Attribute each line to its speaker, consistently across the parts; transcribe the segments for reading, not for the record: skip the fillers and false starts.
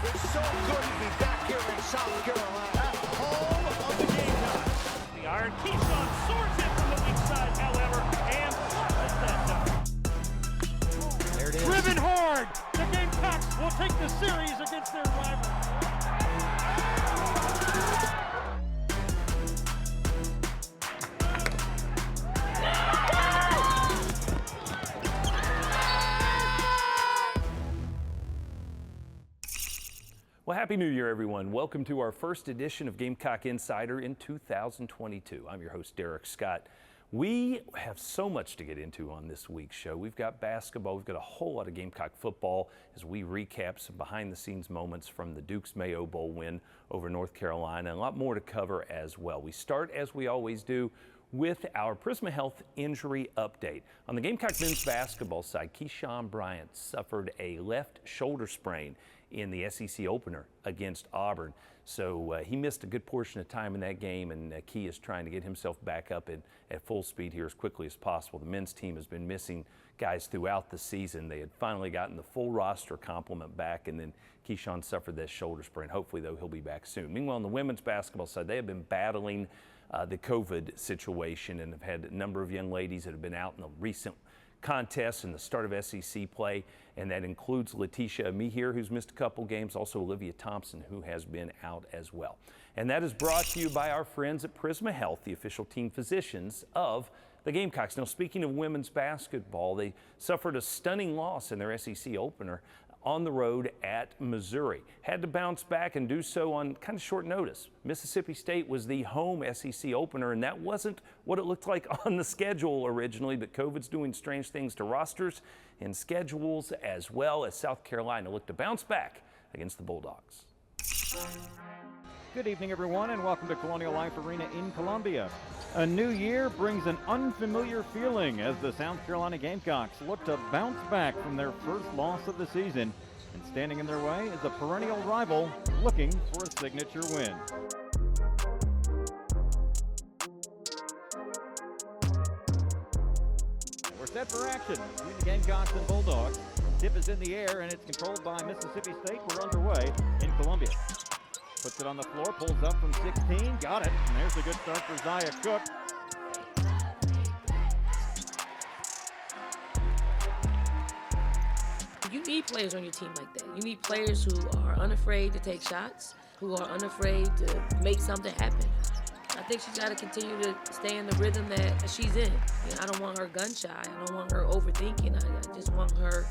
Speaker 1: It's so good to be back here in South Carolina, at home of the Gamecocks.
Speaker 2: The iron Keyshawn soars in from the weak side, however, and flushes that dunk.
Speaker 1: There it is.
Speaker 2: Driven hard. The Gamecocks will take the series against their rival.
Speaker 3: Well, Happy New Year, everyone. Welcome to our first edition of Gamecock Insider in 2022. I'm your host, Derek Scott. We have so much to get into on this week's show. We've got basketball. We've got a whole lot of Gamecock football as we recap some behind-the-scenes moments from the Duke's Mayo Bowl win over North Carolina, and a lot more to cover as well. We start, as we always do, with our Prisma Health injury update. On the Gamecock men's basketball side, Keyshawn Bryant suffered a left shoulder sprain in the SEC opener against Auburn. So he missed a good portion of time in that game, and Key is trying to get himself back up at full speed here as quickly as possible. The men's team has been missing guys throughout the season. They had finally gotten the full roster complement back, and then Keyshawn suffered that shoulder sprain. Hopefully, though, he'll be back soon. Meanwhile, on the women's basketball side, they have been battling the COVID situation and have had a number of young ladies that have been out in the recent contests and the start of SEC play, and that includes Letitia Amihir, who's missed a couple games, also Olivia Thompson, who has been out as well. And that is brought to you by our friends at Prisma Health, the official team physicians of the Gamecocks. Now, speaking of women's basketball, they suffered a stunning loss in their SEC opener on the road at Missouri. Had to bounce back and do so on kind of short notice. Mississippi State was the home SEC opener, and that wasn't what it looked like on the schedule originally, but COVID's doing strange things to rosters and schedules, as well as South Carolina looked to bounce back against the Bulldogs.
Speaker 4: Good evening, everyone, and welcome to Colonial Life Arena in Columbia. A new year brings an unfamiliar feeling as the South Carolina Gamecocks look to bounce back from their first loss of the season. And standing in their way is a perennial rival looking for a signature win. We're set for action between the Gamecocks and Bulldogs. Tip is in the air, and it's controlled by Mississippi State. We're underway in Columbia. Puts it on the floor, pulls up from 16, got it, and there's a good start for Zaya Cook.
Speaker 5: You need players on your team like that. You need players who are unafraid to take shots, who are unafraid to make something happen. I think she's got to continue to stay in the rhythm that she's in. You know, I don't want her gun shy. I don't want her overthinking. I just want her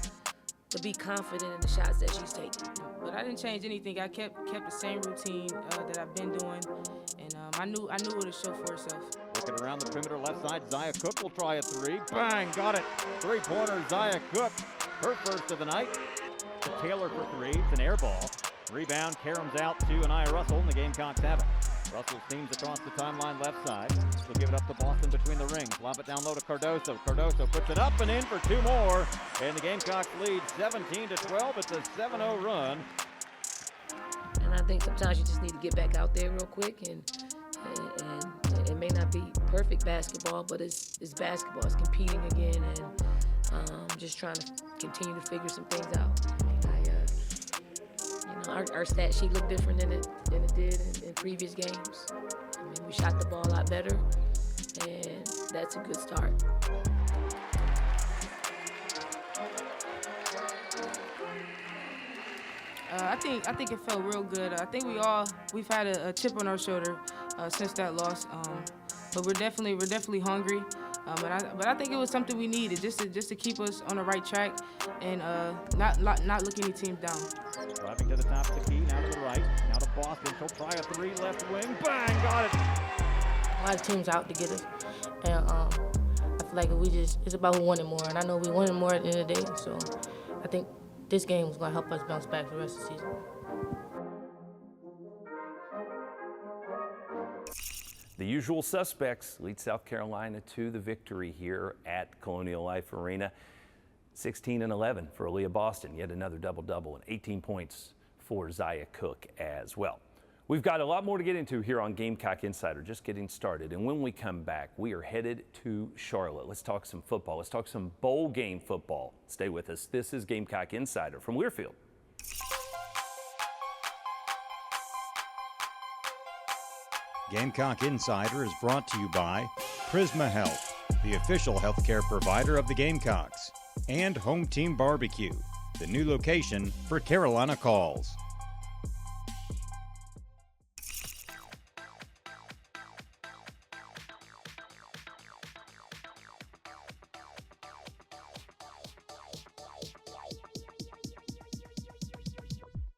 Speaker 5: to be confident in the shots that she's taking.
Speaker 6: But I didn't change anything. I kept the same routine that I've been doing, and I knew it would show for itself.
Speaker 4: Working around the perimeter left side, Zaya Cook will try a three. Bang, got it. Three-pointer, Zaya Cook. Her first of the night. To Taylor for three. It's an air ball. Rebound, Karam's out to Anaya Russell, and the Gamecocks have it. Russell steams across the timeline left side. She'll give it up to Boston between the rings. Lob it down low to Cardoso. Cardoso puts it up and in for two more. And the Gamecocks lead 17-12. It's a 7-0 run.
Speaker 5: And I think sometimes you just need to get back out there real quick, and it may not be perfect basketball, but it's basketball. It's competing again, and just trying to continue to figure some things out. Our stat sheet looked different than it did in previous games. I mean, we shot the ball a lot better, and that's a good start.
Speaker 6: I think it felt real good. I think we've had a chip on our shoulder since that loss, but we're definitely hungry. But I think it was something we needed just to keep us on the right track and not look any teams down.
Speaker 4: Driving to the top of the key, now to the right, now to Boston. She'll try a three, left wing, bang, got it.
Speaker 5: A lot of teams out to get us, and I feel like it's about who wanted more, and I know we wanted more at the end of the day. So I think this game was going to help us bounce back for the rest of the season.
Speaker 3: The usual suspects lead South Carolina to the victory here at Colonial Life Arena. 16-11 for Aaliyah Boston, yet another double-double, and 18 points for Zaya Cook as well. We've got a lot more to get into here on Gamecock Insider, just getting started. And when we come back, we are headed to Charlotte. Let's talk some football. Let's talk some bowl game football. Stay with us. This is Gamecock Insider from Learfield.
Speaker 7: Gamecock Insider is brought to you by Prisma Health, the official healthcare provider of the Gamecocks, and Home Team Barbecue, the new location for Carolina Calls.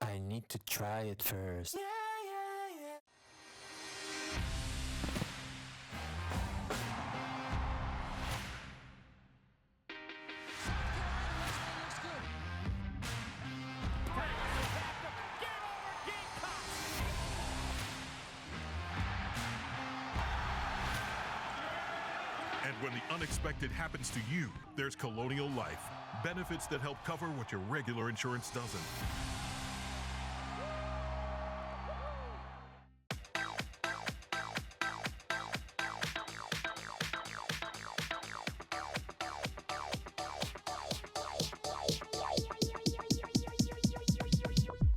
Speaker 8: I need to try it first.
Speaker 9: And when the unexpected happens to you, there's Colonial Life. Benefits that help cover what your regular insurance doesn't.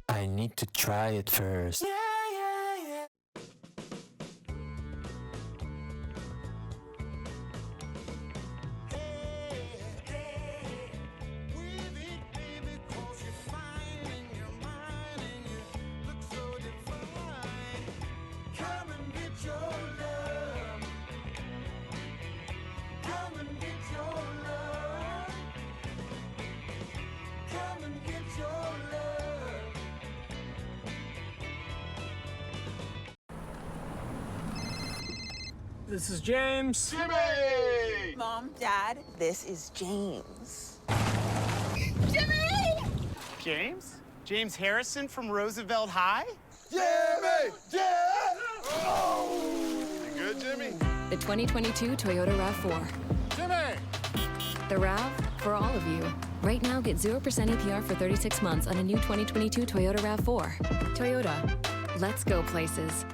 Speaker 8: I need to try it first.
Speaker 10: This is James.
Speaker 11: Jimmy! Mom, Dad, this is James. Jimmy!
Speaker 10: James? James Harrison from Roosevelt High?
Speaker 1: Jimmy! Yeah! Oh! You good, Jimmy?
Speaker 12: The 2022 Toyota RAV4.
Speaker 1: Jimmy!
Speaker 12: The RAV for all of you. Right now, get 0% APR for 36 months on a new 2022 Toyota RAV4. Toyota. Let's go places.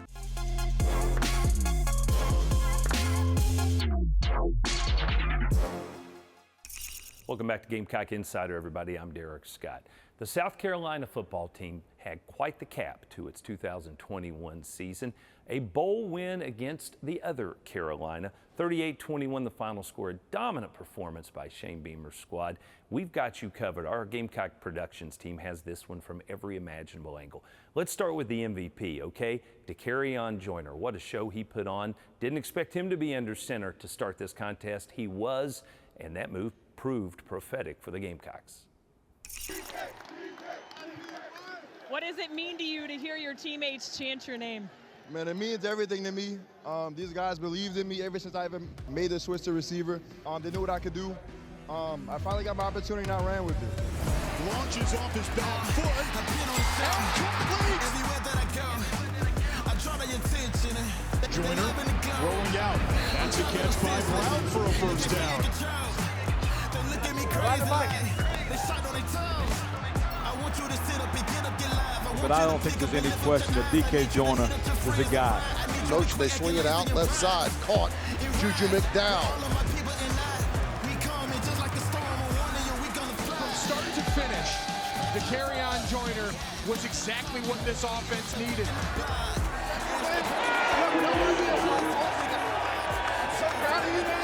Speaker 3: Welcome back to Gamecock Insider, everybody. I'm Derek Scott. The South Carolina football team had quite the cap to its 2021 season. A bowl win against the other Carolina. 38-21 the final score. A dominant performance by Shane Beamer's squad. We've got you covered. Our Gamecock Productions team has this one from every imaginable angle. Let's start with the MVP, okay? Dakereon Joyner. What a show he put on. Didn't expect him to be under center to start this contest. He was, and that move proved prophetic for the Gamecocks.
Speaker 13: What does it mean to you to hear your teammates chant your name?
Speaker 14: Man, it means everything to me. These guys believed in me ever since I even made the switch to receiver. They knew what I could do. I finally got my opportunity and I ran with it.
Speaker 9: Launches off his back foot.
Speaker 1: Everywhere that I go, I draw the attention.
Speaker 9: Joyner rolling out. That's a catch by Brown for a first down.
Speaker 1: They look at me crazy like they shot on their toes. I want you to sit up and get up, get live.
Speaker 15: But I don't think there's any question that DK Joyner is the guy.
Speaker 16: Coach, they swing it out left side, caught. Juju McDowell.
Speaker 17: From start to finish, Dakereon Joyner was exactly what this offense needed.
Speaker 1: So proud of you, man.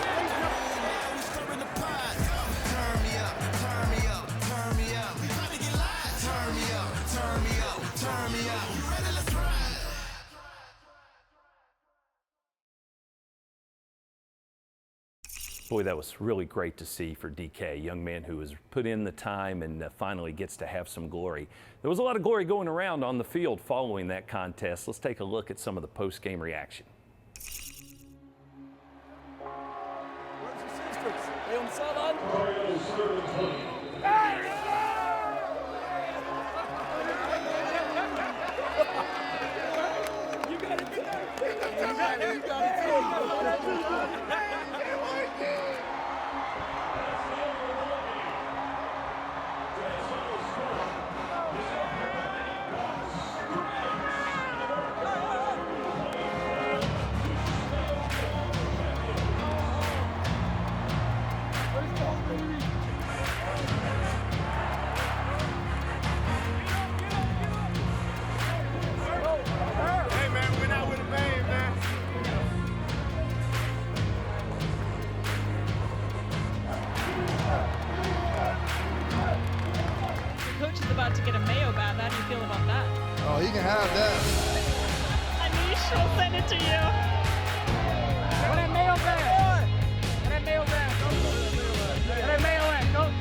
Speaker 3: Boy, that was really great to see for DK, a young man who has put in the time and finally gets to have some glory. There was a lot of glory going around on the field following that contest. Let's take a look at some of the post-game reaction.
Speaker 14: he can have that.
Speaker 13: Anish will send it to you.
Speaker 18: Where that mail bag? Where that mail bag? Where that mail at, coach?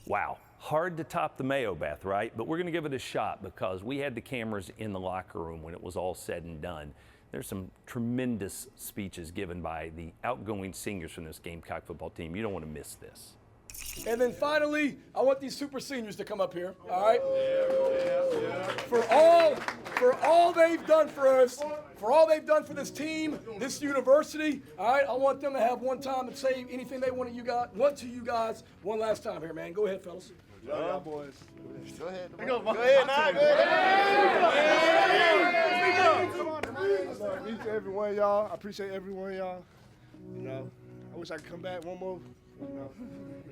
Speaker 3: Wow, hard to top the Mayo bath, right? But we're going to give it a shot because we had the cameras in the locker room when it was all said and done. There's some tremendous speeches given by the outgoing seniors from this Gamecock football team. You don't want to miss this.
Speaker 19: And then finally, I want these super seniors to come up here, all right? For all they've done for us, for all they've done for this team, this university, all right? I want them to have one time and say anything they want to you guys one last time here, man. Go ahead, fellas.
Speaker 14: Love y'all boys. Go ahead.
Speaker 19: Go
Speaker 14: ahead,
Speaker 19: now.
Speaker 14: I love each and every one of y'all. I appreciate every one of y'all. You know, I wish I could come back one more. You know,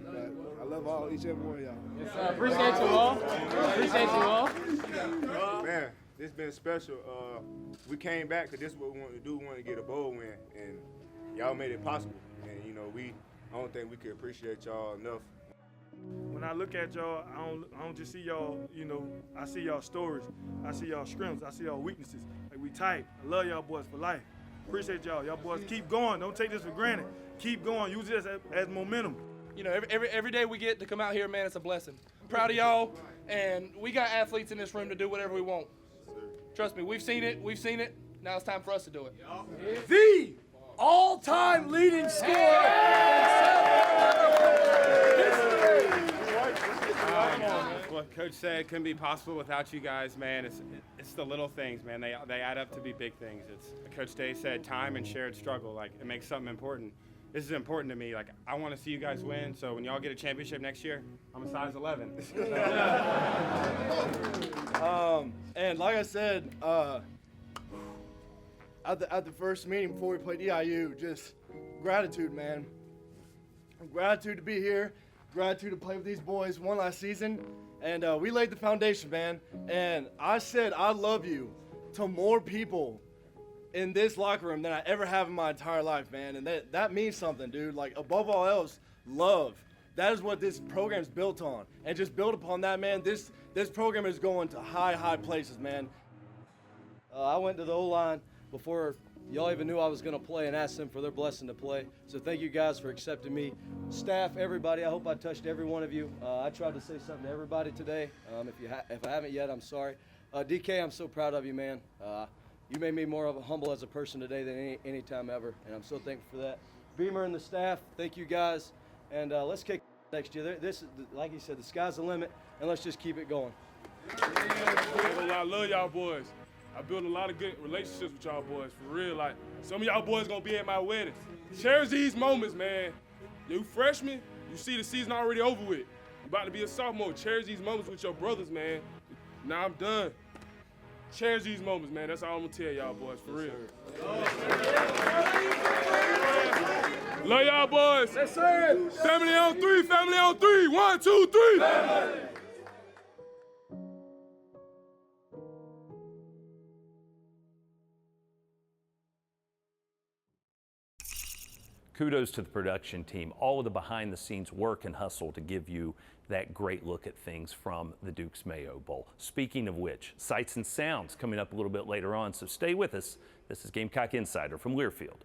Speaker 14: but I love each and every one of y'all.
Speaker 18: Yes, sir. Appreciate you all. Appreciate you all.
Speaker 20: Man, this been special. We came back because this is what we wanted to do. We wanted to get a bowl win, and y'all made it possible. And you know, I don't think we could appreciate y'all enough.
Speaker 21: When I look at y'all, I don't just see y'all, you know, I see y'all stories. I see y'all strengths. I see y'all weaknesses. Like, we tight. I love y'all boys for life. Appreciate y'all. Y'all boys keep going. Don't take this for granted. Keep going. Use this as momentum.
Speaker 19: You know, every day we get to come out here, man, it's a blessing. I'm proud of y'all, and we got athletes in this room to do whatever we want. Trust me, we've seen it. Now it's time for us to do it. The all-time leading scorer.
Speaker 22: What Coach said couldn't be possible without you guys, man. It's the little things, man. They add up to be big things. It's Coach Day said, time and shared struggle. Like, it makes something important. This is important to me. Like, I want to see you guys win. So when y'all get a championship next year, I'm a size 11.
Speaker 23: And like I said, at the first meeting before we played EIU, just gratitude, man. Gratitude to be here. Gratitude to play with these boys one last season. And we laid the foundation, man. And I said I love you to more people in this locker room than I ever have in my entire life, man. And that means something, dude. Like, above all else, love. That is what this program's built on. And just build upon that, man. This program is going to high places, man. I went to the O-line before y'all even knew I was going to play and asked them for their blessing to play. So thank you guys for accepting me. Staff, everybody, I hope I touched every one of you. I tried to say something to everybody today. If I haven't yet, I'm sorry. DK, I'm so proud of you, man. You made me more of a humble as a person today than any time ever, and I'm so thankful for that. Beamer and the staff, thank you guys, and let's kick next year. This is, like you said, the sky's the limit, and let's just keep it going.
Speaker 21: I love y'all boys. I built a lot of good relationships with y'all boys, for real. Like, some of y'all boys gonna be at my wedding. Cherish these moments, man. You freshmen, you see the season already over with. You about to be a sophomore. Cherish these moments with your brothers, man. Now I'm done. Cherish these moments, man. That's all I'm gonna tell y'all boys, for real. Love y'all boys. Yes, sir. Family on three, family on three. 1, 2, 3. Family.
Speaker 3: Kudos to the production team, all of the behind-the-scenes work and hustle to give you that great look at things from the Duke's Mayo Bowl. Speaking of which, sights and sounds coming up a little bit later on, so stay with us. This is Gamecock Insider from Learfield.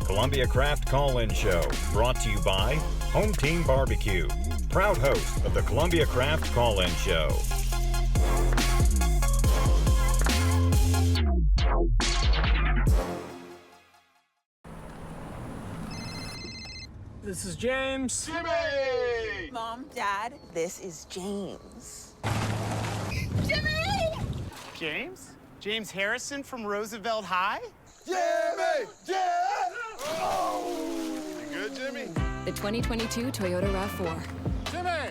Speaker 7: Columbia Craft Call-In Show, brought to you by Home Team Barbecue, proud host of the Columbia Craft Call-In Show.
Speaker 18: This is James.
Speaker 11: Jimmy! Mom, Dad, this is James.
Speaker 10: Jimmy! James? James Harrison from Roosevelt High?
Speaker 14: Jimmy! Yeah! Oh!
Speaker 16: You good, Jimmy?
Speaker 12: The 2022 Toyota RAV4.
Speaker 17: Jimmy!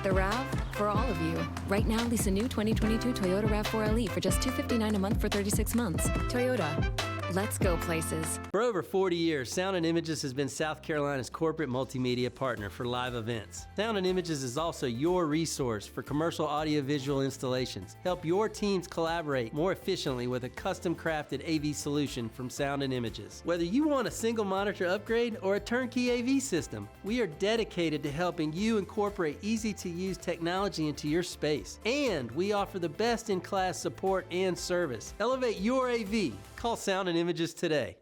Speaker 12: The RAV for all of you. Right now, lease a new 2022 Toyota RAV4 LE for just $259 a month for 36 months. Toyota. Let's go places.
Speaker 2: For over 40 years, Sound and Images has been South Carolina's corporate multimedia partner for live events. Sound and Images is also your resource for commercial audiovisual installations. Help your teams collaborate more efficiently with a custom-crafted AV solution from Sound and Images. Whether you want a single monitor upgrade or a turnkey AV system, we are dedicated to helping you incorporate easy-to-use technology into your space. And we offer the best-in-class support and service. Elevate your AV. Call Sound and Images today.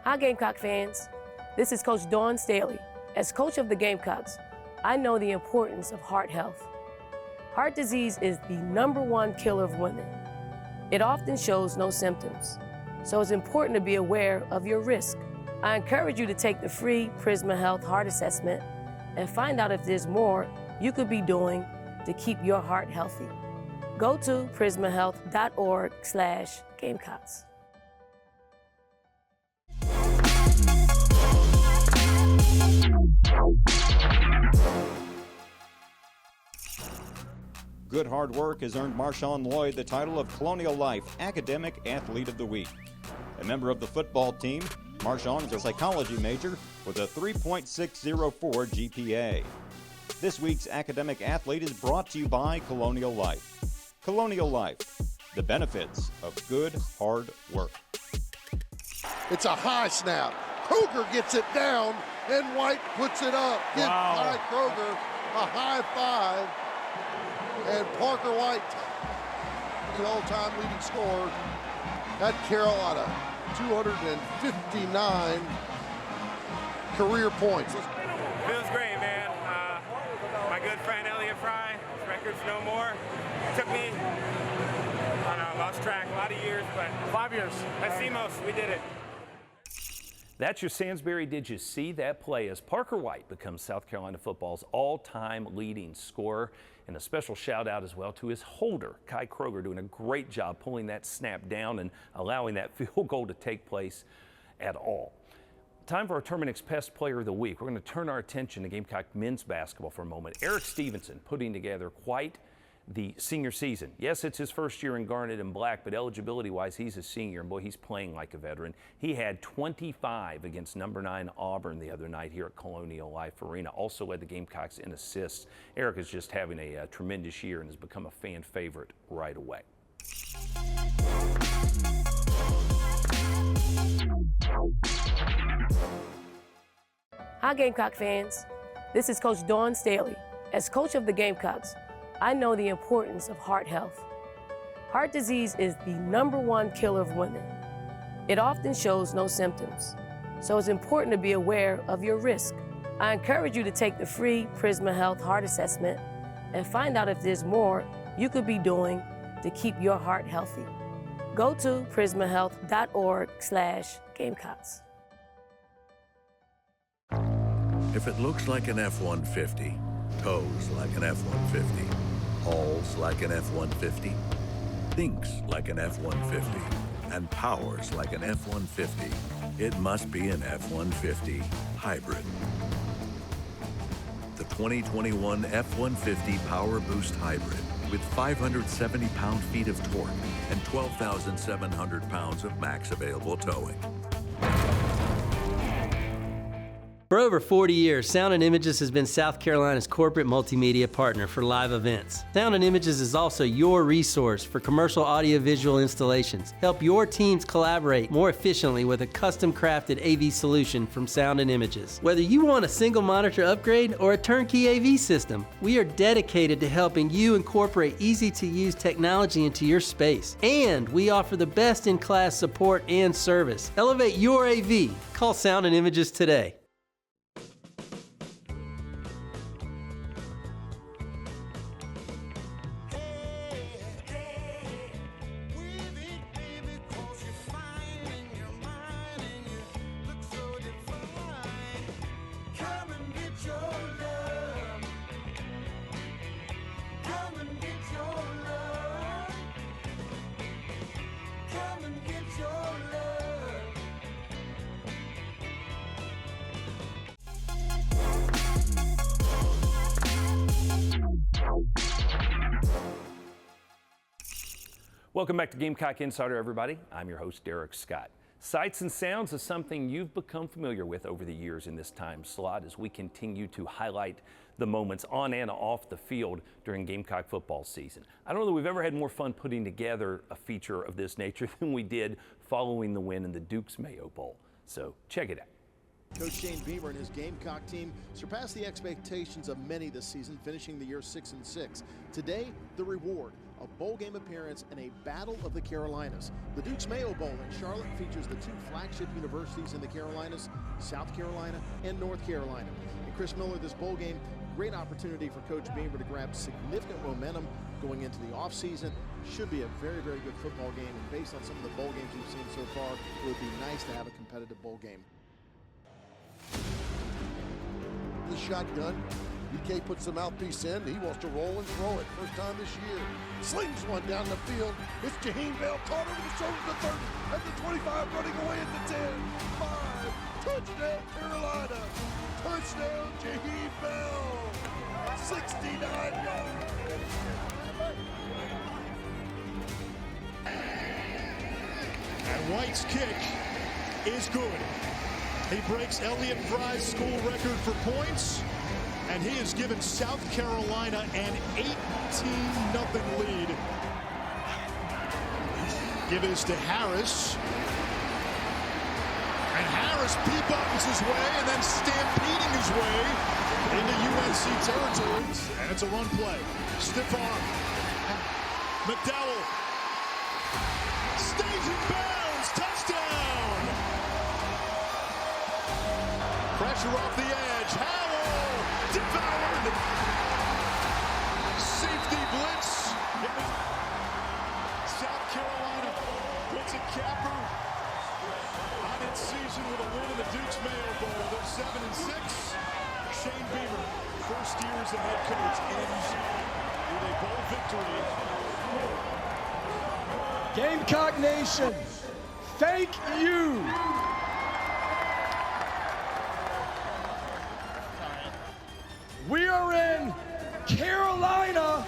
Speaker 5: Hi, Gamecock fans. This is Coach Dawn Staley. As coach of the Gamecocks, I know the importance of heart health. Heart disease is the #1 killer of women. It often shows no symptoms, so it's important to be aware of your risk. I encourage you to take the free Prisma Health Heart Assessment and find out if there's more you could be doing to keep your heart healthy. Go to prismahealth.org/Gamecocks.
Speaker 7: Good hard work has earned Marshawn Lloyd the title of Colonial Life Academic Athlete of the Week. A member of the football team, Marshawn is a psychology major with a 3.604 GPA. This week's academic athlete is brought to you by Colonial Life. Colonial Life, the benefits of good hard work.
Speaker 16: It's a high snap. Kroger gets it down, and White puts it up. Give Ty Kroger a high five. And Parker White, the all-time leading scorer at Carolina, 259 career points.
Speaker 22: Feels great, man. My good friend Elliot Fry, his record's no more. It took me, I don't know, lost track, a lot of years, but 5 years. At CMOS, we did it.
Speaker 3: That's your Sansbury Did You See That Play as Parker White becomes South Carolina football's all-time leading scorer. And a special shout out as well to his holder, Kai Kroger, doing a great job pulling that snap down and allowing that field goal to take place at all. Time for our Terminix Pest Player of the Week. We're going to turn our attention to Gamecock men's basketball for a moment. Eric Stevenson putting together quite the senior season. Yes, it's his first year in Garnet and Black, but eligibility-wise, he's a senior, and boy, he's playing like a veteran. He had 25 against number 9 Auburn the other night here at Colonial Life Arena. Also led the Gamecocks in assists. Eric is just having a tremendous year and has become a fan favorite right away.
Speaker 5: Hi, Gamecock fans. This is Coach Dawn Staley. As coach of the Gamecocks, I know the importance of heart health. Heart disease is the #1 killer of women. It often shows no symptoms, so it's important to be aware of your risk. I encourage you to take the free Prisma Health Heart Assessment and find out if there's more you could be doing to keep your heart healthy. Go to prismahealth.org/Gamecocks.
Speaker 4: If it looks like an F-150, tows like an F-150, hauls like an F-150, thinks like an F-150, and powers like an F-150, it must be an F-150 hybrid. The 2021 F-150 Power Boost Hybrid with 570 pound-feet of torque and 12,700 pounds of max available towing.
Speaker 2: For over 40 years, Sound and Images has been South Carolina's corporate multimedia partner for live events. Sound and Images is also your resource for commercial audiovisual installations. Help your teams collaborate more efficiently with a custom-crafted AV solution from Sound and Images. Whether you want a single monitor upgrade or a turnkey AV system, we are dedicated to helping you incorporate easy-to-use technology into your space. And we offer the best-in-class support and service. Elevate your AV. Call Sound and Images today.
Speaker 3: Welcome back to Gamecock Insider, everybody. I'm your host, Derek Scott. Sights and sounds is something you've become familiar with over the years in this time slot as we continue to highlight the moments on and off the field during Gamecock football season. I don't know that we've ever had more fun putting together a feature of this nature than we did following the win in the Duke's Mayo Bowl. So check it out.
Speaker 6: Coach Shane Beamer and his Gamecock team surpassed the expectations of many this season, finishing the year 6-6. Today, the reward, a bowl game appearance and a battle of the Carolinas. The Duke's Mayo Bowl in Charlotte features the two flagship universities in the Carolinas, South Carolina and North Carolina. And Chris Miller, this bowl game, great opportunity for Coach Beamer to grab significant momentum going into the offseason. Should be a very, very good football game, and based on some of the bowl games we've seen so far, it would be nice to have a competitive bowl game.
Speaker 16: The shotgun. BK puts the mouthpiece in. He wants to roll and throw it. First time this year. Slings one down the field. It's Jaheim Bell caught over the shoulder to the 30. At the 25, running away at the 10. 5. Touchdown, Carolina. Touchdown, Jaheim Bell. 69 yards.
Speaker 8: And White's kick is good. He breaks Elliott Fry's school record for points, and he has given South Carolina an 18-0 lead. Give this to Harris. And Harris bebottles his way and then stampeding his way into UNC territory. And it's a run play. Stiff arm. McDowell stays in bounds. Touchdown. Pressure off the edge. Howell devoured. Safety blitz. South Carolina puts a capper on its season with a win in the Duke's Mayo Bowl. They're 7-6. Shane Beamer, first year as a head coach, ends with a bowl victory.
Speaker 19: Gamecock Nation, thank you. We are in Carolina,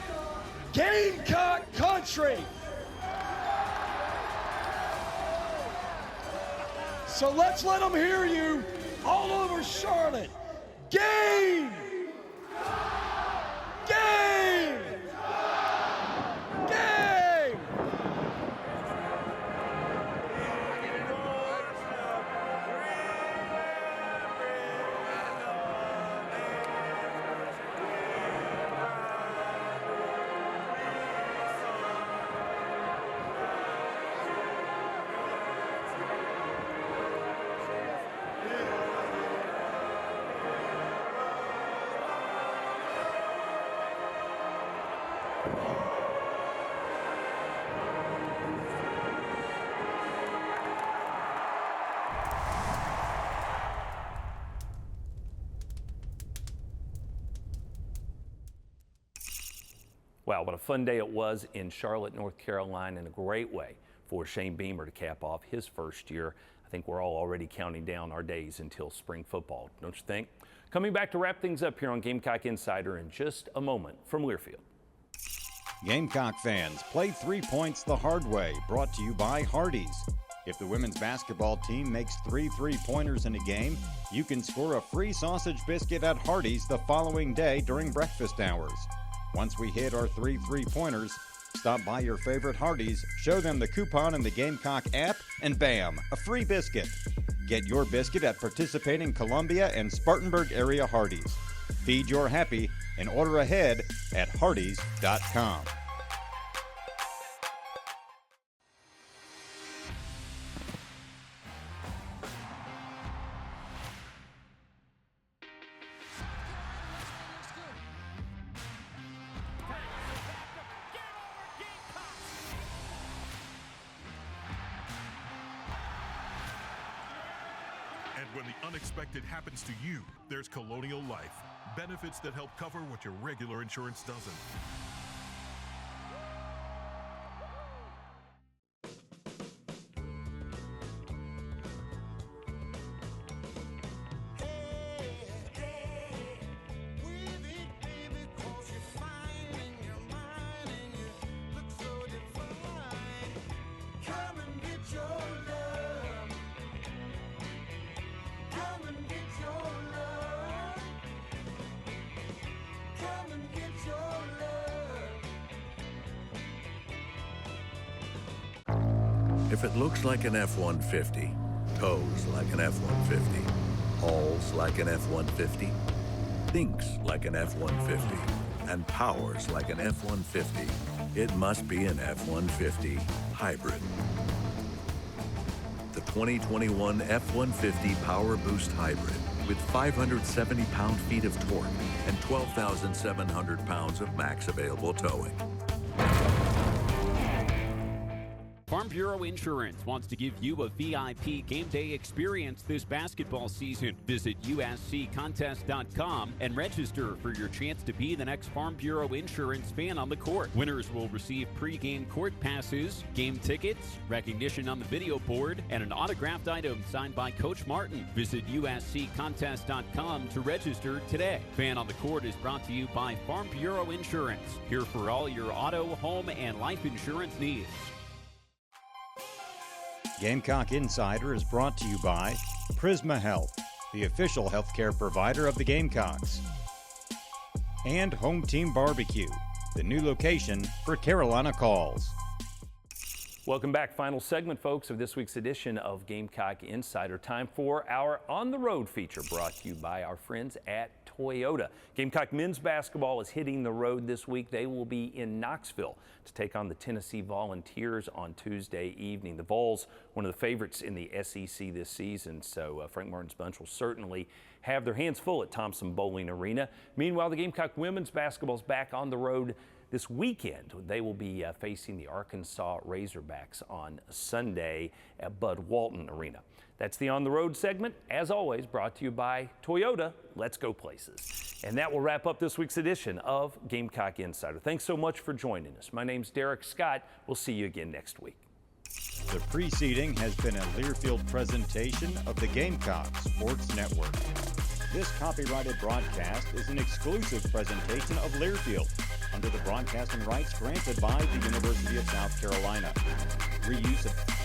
Speaker 19: Gamecock country. So let's let them hear you all over Charlotte. Game! Game! Game!
Speaker 3: Wow, what a fun day it was in Charlotte, North Carolina, and a great way for Shane Beamer to cap off his first year. I think we're all already counting down our days until spring football, don't you think? Coming back to wrap things up here on Gamecock Insider in just a moment from Learfield.
Speaker 7: Gamecock fans, play 3 points the hard way, brought to you by Hardee's. If the women's basketball team makes 3 3-pointers in a game, you can score a free sausage biscuit at Hardee's the following day during breakfast hours. Once we hit our 3 3-pointers, stop by your favorite Hardee's, show them the coupon in the Gamecock app, and bam, a free biscuit. Get your biscuit at participating Columbia and Spartanburg area Hardee's. Feed your happy and order ahead at hardees.com.
Speaker 9: When the unexpected happens to you, there's Colonial Life. Benefits that help cover what your regular insurance doesn't.
Speaker 4: If it looks like an F-150, tows like an F-150, hauls like an F-150, thinks like an F-150, and powers like an F-150, it must be an F-150 hybrid. The 2021 F-150 Power Boost Hybrid with 570 pound-feet of torque and 12,700 pounds of max available towing.
Speaker 1: Farm Bureau Insurance wants to give you a VIP game day experience this basketball season. Visit usccontest.com and register for your chance to be the next Farm Bureau Insurance fan on the court. Winners will receive pregame court passes, game tickets, recognition on the video board, and an autographed item signed by Coach Martin. Visit usccontest.com to register today. Fan on the Court is brought to you by Farm Bureau Insurance, here for all your auto, home, and life insurance needs.
Speaker 7: Gamecock Insider is brought to you by Prisma Health, the official healthcare provider of the Gamecocks, and Home Team Barbecue, the new location for Carolina Calls.
Speaker 3: Welcome back. Final segment, folks, of this week's edition of Gamecock Insider. Time for our On the Road feature, brought to you by our friends at Toyota. Gamecock men's basketball is hitting the road this week. They will be in Knoxville to take on the Tennessee Volunteers on Tuesday evening. The Vols, one of the favorites in the SEC this season, so Frank Martin's bunch will certainly have their hands full at Thompson Bowling Arena. Meanwhile, the Gamecock women's basketball is back on the road this weekend. They will be facing the Arkansas Razorbacks on Sunday at Bud Walton Arena. That's the On the Road segment, as always, brought to you by Toyota. Let's go places. And that will wrap up this week's edition of Gamecock Insider. Thanks so much for joining us. My name's Derek Scott. We'll see you again next week.
Speaker 7: The preceding has been a Learfield presentation of the Gamecock Sports Network. This copyrighted broadcast is an exclusive presentation of Learfield under the broadcasting rights granted by the University of South Carolina. Reuse of